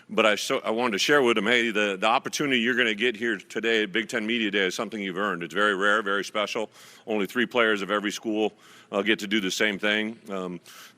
But I wanted to share with them, hey, the opportunity you're going to get here today at Big Ten Media Day is something you've earned. It's very rare, very special. Only 3 players of every school get to do the same thing.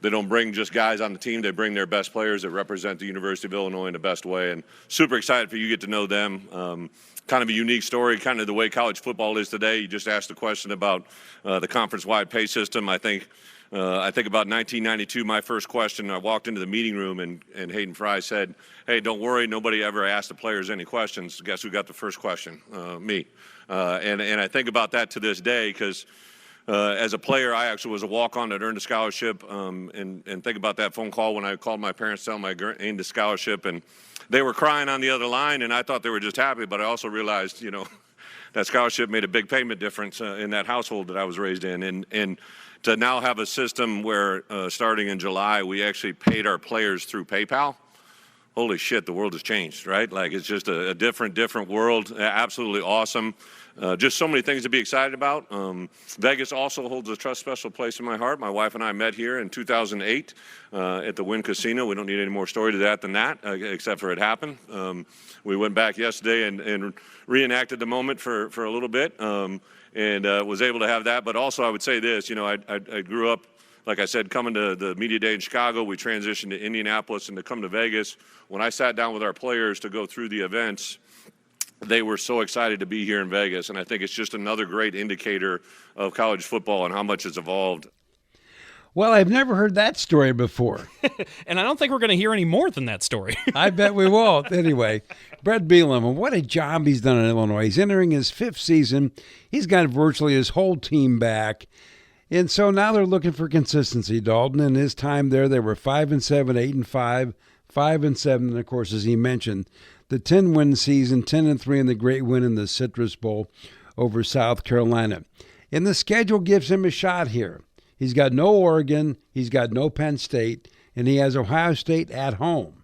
They don't bring just guys on the team. They bring their best players that represent the University of Illinois in the best way. And super excited for you to get to know them. Kind of a unique story, kind of the way college football is today. You just asked a question about the conference-wide pay system. I think about 1992, my first question, I walked into the meeting room and Hayden Fry said, hey, don't worry, nobody ever asked the players any questions. Guess who got the first question? Me. And I think about that to this day because as a player, I actually was a walk-on that earned a scholarship, and think about that phone call when I called my parents to tell them I gained a scholarship, and they were crying on the other line, and I thought they were just happy, but I also realized, that scholarship made a big payment difference in that household that I was raised in, and to now have a system where starting in July, we actually paid our players through PayPal. holy shit, the world has changed, right? Like, it's just a different world. Absolutely awesome. Just so many things to be excited about. Vegas also holds a special place in my heart. My wife and I met here in 2008 at the Wynn Casino. We don't need any more story to that than that, except for it happened. We went back yesterday and reenacted the moment for a little bit, and was able to have that. But also, I would say this, I grew up, like I said, coming to the media day in Chicago. We transitioned to Indianapolis, and to come to Vegas. When I sat down with our players to go through the events, they were so excited to be here in Vegas, and I think it's just another great indicator of college football and how much it's evolved. Well, I've never heard that story before. And I don't think we're going to hear any more than that story. I bet we won't. Anyway, Bret Bielema, what a job he's done in Illinois. He's entering his 5th season. He's got virtually his whole team back. And so now they're looking for consistency, Dalton. In his time there, they were 5-7, 8-5, 5-7, and of course, as he mentioned, the 10-win season, 10-3 in the great win in the Citrus Bowl over South Carolina. And the schedule gives him a shot here. He's got no Oregon, he's got no Penn State, and he has Ohio State at home.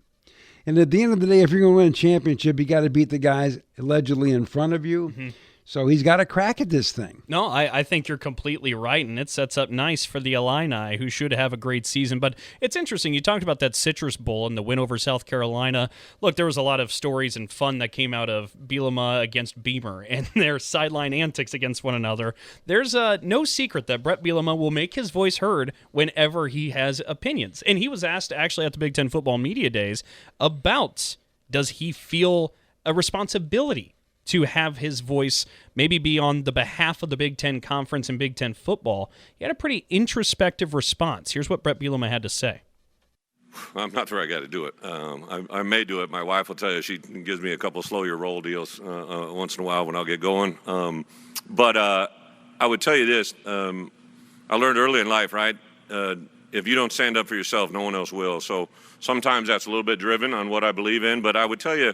And at the end of the day, if you're going to win a championship, you got to beat the guys allegedly in front of you. Mm-hmm. So he's got a crack at this thing. No, I think you're completely right, and it sets up nice for the Illini, who should have a great season. But it's interesting. You talked about that Citrus Bowl and the win over South Carolina. Look, there was a lot of stories and fun that came out of Bielema against Beamer and their sideline antics against one another. There's no secret that Bret Bielema will make his voice heard whenever he has opinions. And he was asked, actually, at the Big Ten Football Media Days about, does he feel a responsibility to have his voice maybe be on the behalf of the Big Ten Conference and Big Ten football. He had a pretty introspective response. Here's what Bret Bielema had to say. I'm not the right guy to do it. I may do it. My wife will tell you, she gives me a couple slow your roll deals once in a while when I'll get going. But I would tell you this. I learned early in life, right? If you don't stand up for yourself, no one else will. So sometimes that's a little bit driven on what I believe in. But I would tell you,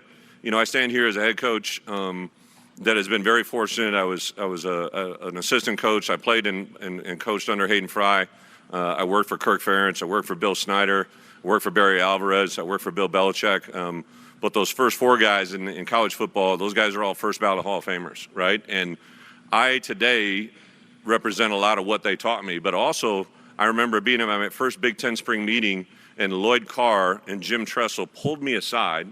I stand here as a head coach that has been very fortunate. I was an assistant coach. I played and coached under Hayden Fry. I worked for Kirk Ferentz. I worked for Bill Snyder. I worked for Barry Alvarez. I worked for Bill Belichick. But those first 4 guys in college football, those guys are all first ballot Hall of Famers, right? And I today represent a lot of what they taught me. But also, I remember being at my first Big Ten spring meeting, and Lloyd Carr and Jim Tressel pulled me aside.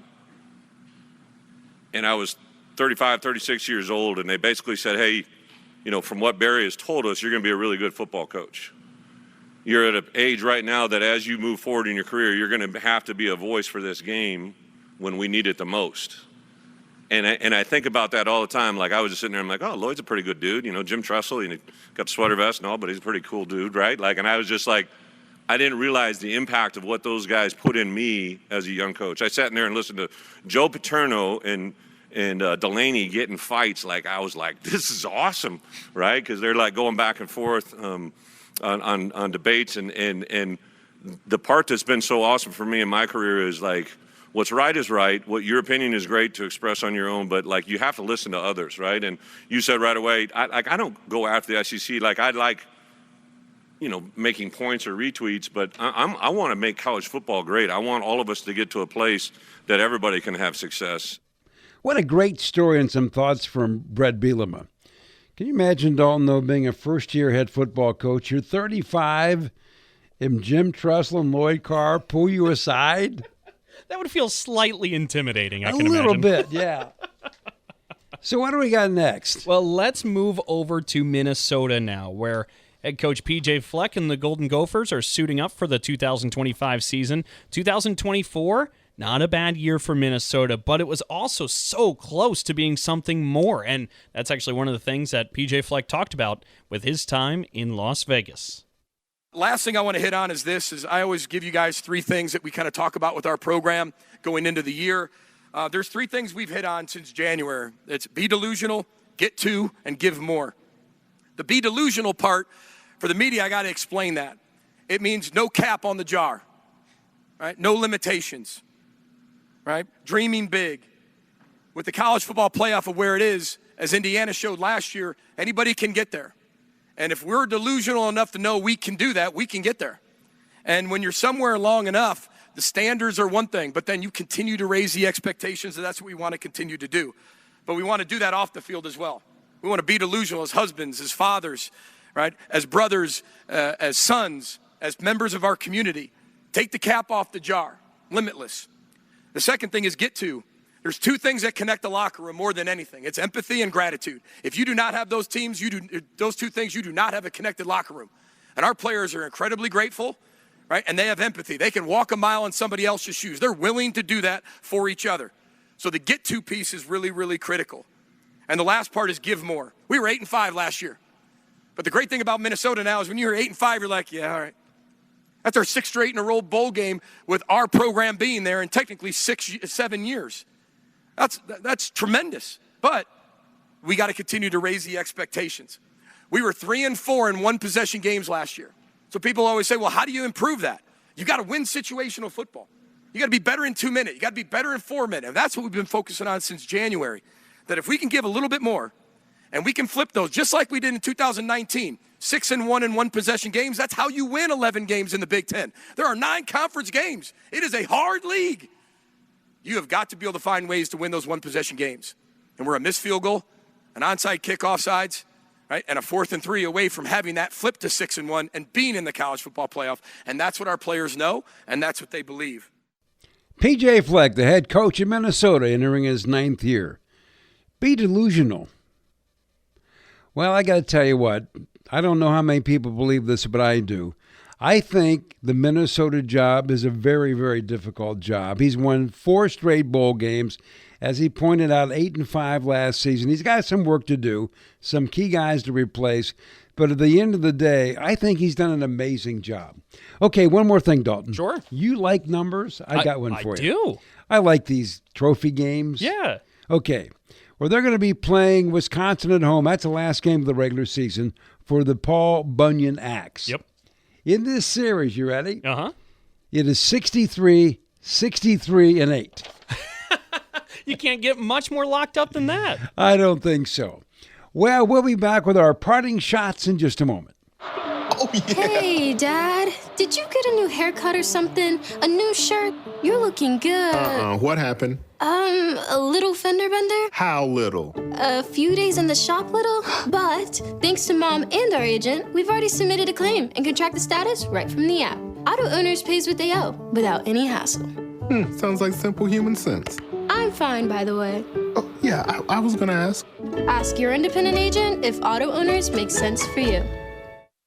And I was 35, 36 years old, and they basically said, hey, from what Barry has told us, you're going to be a really good football coach. You're at an age right now that as you move forward in your career, you're going to have to be a voice for this game when we need it the most. And I think about that all the time. Like, I was just sitting there, I'm like, oh, Lloyd's a pretty good dude. Jim Tressel, got the sweater vest and all, but he's a pretty cool dude, right? Like, and I was just like, I didn't realize the impact of what those guys put in me as a young coach. I sat in there and listened to Joe Paterno and Delaney get in fights. Like, I was like, this is awesome, right? Because they're like going back and forth on debates. And the part that's been so awesome for me in my career is like, what's right is right. What your opinion is great to express on your own, but like you have to listen to others, right? And you said right away, I don't go after the SEC. Like, I like, making points or retweets, but I want to make college football great. I want all of us to get to a place that everybody can have success. What a great story and some thoughts from Bret Bielema. Can you imagine, Dalton, though, being a first-year head football coach? You're 35, and Jim Tressel and Lloyd Carr pull you aside? That would feel slightly intimidating, I can imagine. A little bit, yeah. So what do we got next? Well, let's move over to Minnesota now, where head coach PJ Fleck and the Golden Gophers are suiting up for the 2025 season. 2024, not a bad year for Minnesota, but it was also so close to being something more. And that's actually one of the things that PJ Fleck talked about with his time in Las Vegas. Last thing I want to hit on is this, is I always give you guys 3 things that we kind of talk about with our program going into the year. There's 3 things we've hit on since January. It's be delusional, get to, and give more. The be delusional part, for the media, I got to explain that. It means no cap on the jar, right? No limitations, right? Dreaming big. With the college football playoff of where it is, as Indiana showed last year, anybody can get there. And if we're delusional enough to know we can do that, we can get there. And when you're somewhere long enough, The standards are one thing, but then you continue to raise the expectations, and that's what we want to continue to do. But we want to do that off the field as well. We want to be delusional as husbands, as fathers, right? As brothers, as sons, as members of our community. Take the cap off the jar, limitless. The second thing is get to. There's two things that connect the locker room more than anything. It's empathy and gratitude. If you do not have those two things, you do not have a connected locker room. And our players are incredibly grateful, right? And they have empathy. They can walk a mile in somebody else's shoes. They're willing to do that for each other. So the get to piece is really, really critical. And the last part is give more. We were 8-5 last year. But the great thing about Minnesota now is when you're 8-5, you're like, yeah, all right. That's our 6th straight in a row bowl game with our program being there in technically 7 years. That's tremendous. But we got to continue to raise the expectations. We were 3-4 in one possession games last year. So people always say, well, how do you improve that? You got to win situational football. You got to be better in 2 minutes. You got to be better in 4 minutes. And that's what we've been focusing on since January. That if we can give a little bit more and we can flip those just like we did in 2019, 6-1 in one possession games, that's how you win 11 games in the Big Ten. There are 9 conference games. It is a hard league. You have got to be able to find ways to win those one possession games. And we're a missed field goal, an onside kick offsides, right? And a 4th and 3 away from having that flip to 6-1 and being in the college football playoff. And that's what our players know, and that's what they believe. PJ Fleck, the head coach in Minnesota, entering his 9th year. Be delusional. Well, I got to tell you what. I don't know how many people believe this, but I do. I think the Minnesota job is a very, very difficult job. He's won 4 straight bowl games. As he pointed out, 8-5 last season. He's got some work to do, some key guys to replace. But at the end of the day, I think he's done an amazing job. Okay, one more thing, Dalton. Sure. You like numbers? I got one for you. I do. I like these trophy games. Yeah. Okay. Well, they're going to be playing Wisconsin at home. That's the last game of the regular season for the Paul Bunyan Axe. Yep. In this series, you ready? Uh-huh. It is 63, 63, and 8. You can't get much more locked up than that. I don't think so. Well, we'll be back with our parting shots in just a moment. Oh, yeah. Hey, Dad. Did you get a new haircut or something? A new shirt? You're looking good. What happened? A little fender bender? How little? A few days in the shop little? But thanks to Mom and our agent, we've already submitted a claim and can track the status right from the app. Auto Owners pays what they owe without any hassle. Sounds like simple human sense. I'm fine, by the way. Oh, yeah, I was gonna ask. Ask your independent agent if Auto Owners makes sense for you.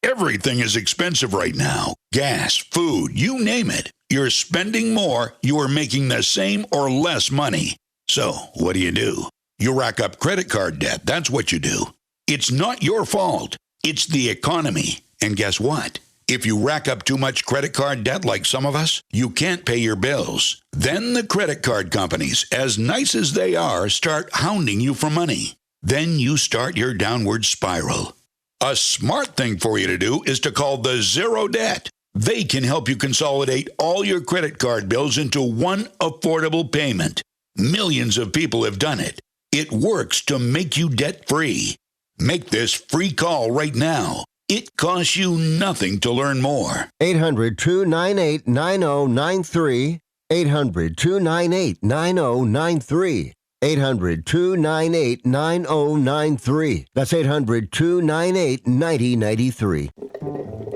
Everything is expensive right now. Gas, food, you name it. You're spending more, you are making the same or less money. So, what do? You rack up credit card debt, that's what you do. It's not your fault. It's the economy. And guess what? If you rack up too much credit card debt like some of us, you can't pay your bills. Then the credit card companies, as nice as they are, start hounding you for money. Then you start your downward spiral. A smart thing for you to do is to call the Zero Debt. They can help you consolidate all your credit card bills into one affordable payment. Millions of people have done it. It works to make you debt-free. Make this free call right now. It costs you nothing to learn more. 800-298-9093. 800-298-9093. 800-298-9093. That's 800-298-9093.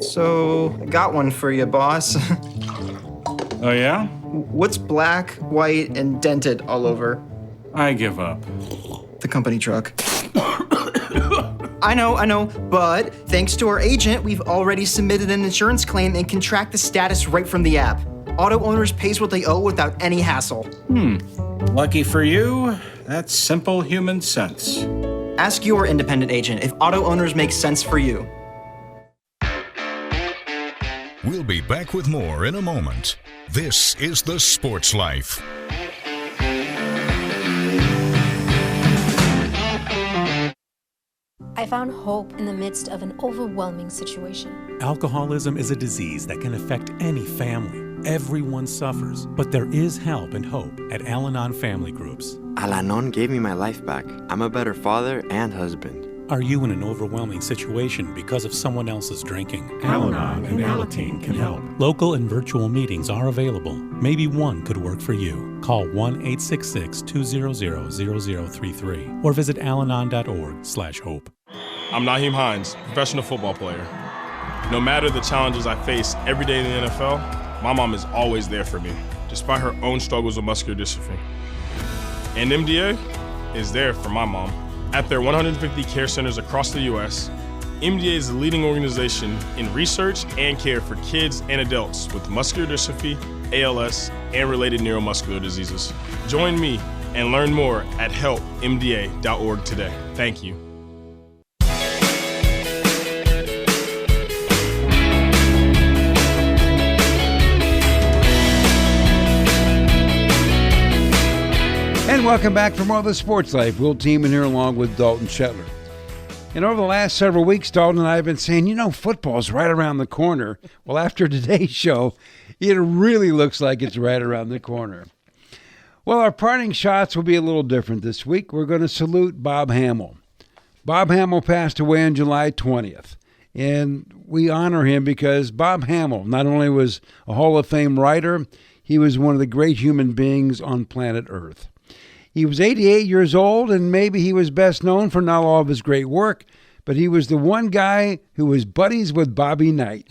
So, got one for you, boss. Oh, yeah? What's black, white, and dented all over? I give up. The company truck. I know, but thanks to our agent, we've already submitted an insurance claim and can track the status right from the app. Auto Owners pays what they owe without any hassle. Lucky for you, that's simple human sense. Ask your independent agent if Auto Owners makes sense for you. We'll be back with more in a moment. This is The Sports Life. I found hope in the midst of an overwhelming situation. Alcoholism is a disease that can affect any family. Everyone suffers, but there is help and hope at Al-Anon Family Groups. Al-Anon gave me my life back. I'm a better father and husband. Are you in an overwhelming situation because of someone else's drinking? Al-Anon and Alateen can help. Local and virtual meetings are available. Maybe one could work for you. Call 1-866-200-0033 or visit alanon.org/hope. I'm Naheem Hines, professional football player. No matter the challenges I face every day in the NFL, my mom is always there for me, despite her own struggles with muscular dystrophy. And MDA is there for my mom. At their 150 care centers across the U.S., MDA is the leading organization in research and care for kids and adults with muscular dystrophy, ALS, and related neuromuscular diseases. Join me and learn more at helpmda.org today. Thank you. And welcome back for more of the Sports Life. We'll team in here along with Dalton Shetler. And over the last several weeks, Dalton and I have been saying, football's right around the corner. Well, after today's show, it really looks like it's right around the corner. Well, our parting shots will be a little different this week. We're going to salute Bob Hamill. Bob Hamill passed away on July 20th. And we honor him because Bob Hamill not only was a Hall of Fame writer, he was one of the great human beings on planet Earth. He was 88 years old, and maybe he was best known for not all of his great work, but he was the one guy who was buddies with Bobby Knight.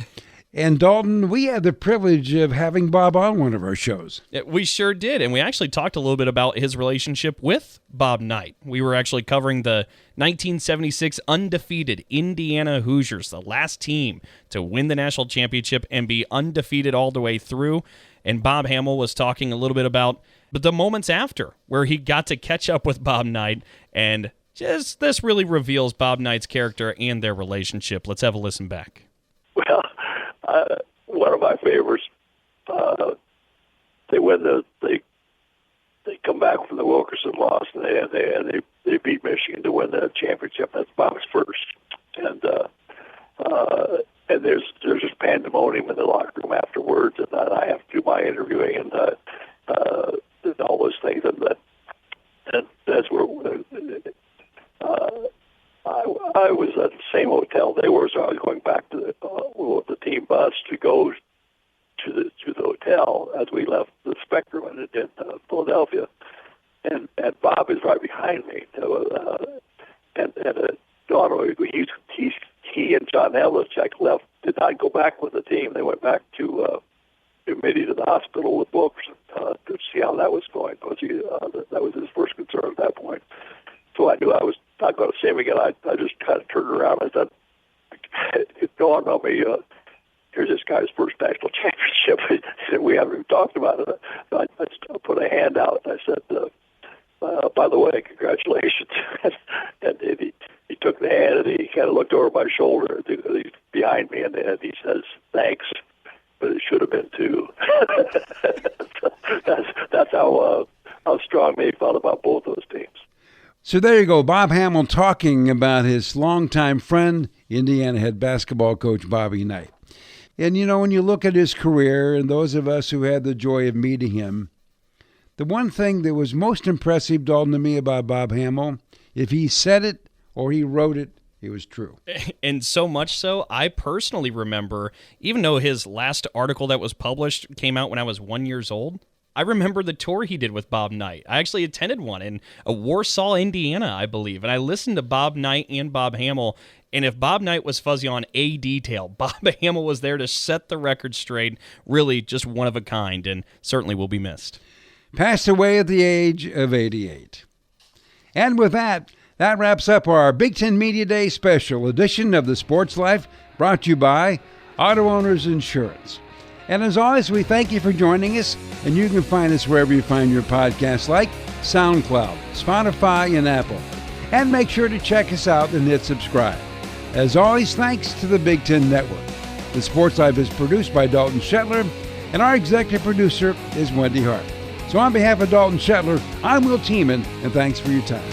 And Dalton, we had the privilege of having Bob on one of our shows. We sure did, and we actually talked a little bit about his relationship with Bob Knight. We were actually covering the 1976 undefeated Indiana Hoosiers, the last team to win the national championship and be undefeated all the way through. And Bob Hamill was talking a little bit about the moments after, where he got to catch up with Bob Knight, and just this really reveals Bob Knight's character and their relationship. Let's have a listen back. Well, one of my favorites. They win they come back from the Wilkerson loss, and they beat Michigan to win the championship. That's Bob's first, and there's just pandemonium in the locker room afterwards, and I have to do my interviewing and all those things, and that's where I was at the same hotel they were, so I was going back to the team bus to go to the hotel as we left the Spectrum in Philadelphia, and Bob is right behind me, he and John Havlicek left, did not go back with the team. They went back to Mitty to the hospital with books to see how that was going, because that was his first concern at that point. So I knew I was not going to see him again. I just kind of turned around and I said, it dawned on me, here's this guy's first national championship. We haven't even talked about it. I put a hand out and I said, by the way, congratulations. and he took the hand and he kind of looked over my shoulder. He's behind me and he says, thanks, but it should have been two. That's how strongly he felt about both those teams. So there you go, Bob Hamill talking about his longtime friend, Indiana head basketball coach Bobby Knight. And, when you look at his career, and those of us who had the joy of meeting him, the one thing that was most impressive, Dalton, to me about Bob Hamill, if he said it or he wrote it, it was true. And so much so, I personally remember, even though his last article that was published came out when I was 1 year old, I remember the tour he did with Bob Knight. I actually attended one in Warsaw, Indiana, I believe, and I listened to Bob Knight and Bob Hamill, and if Bob Knight was fuzzy on a detail, Bob Hamill was there to set the record straight. Really just one of a kind, and certainly will be missed. Passed away at the age of 88. And with that wraps up our Big Ten Media Day special edition of the Sports Life, brought to you by Auto Owners Insurance. And as always, we thank you for joining us, and you can find us wherever you find your podcasts, like SoundCloud, Spotify, and Apple. And make sure to check us out and hit subscribe. As always, thanks to the Big Ten Network. The Sports Life is produced by Dalton Shetler, and our executive producer is Wendy Hart. So on behalf of Dalton Shetler, I'm Will Tiemann, and thanks for your time.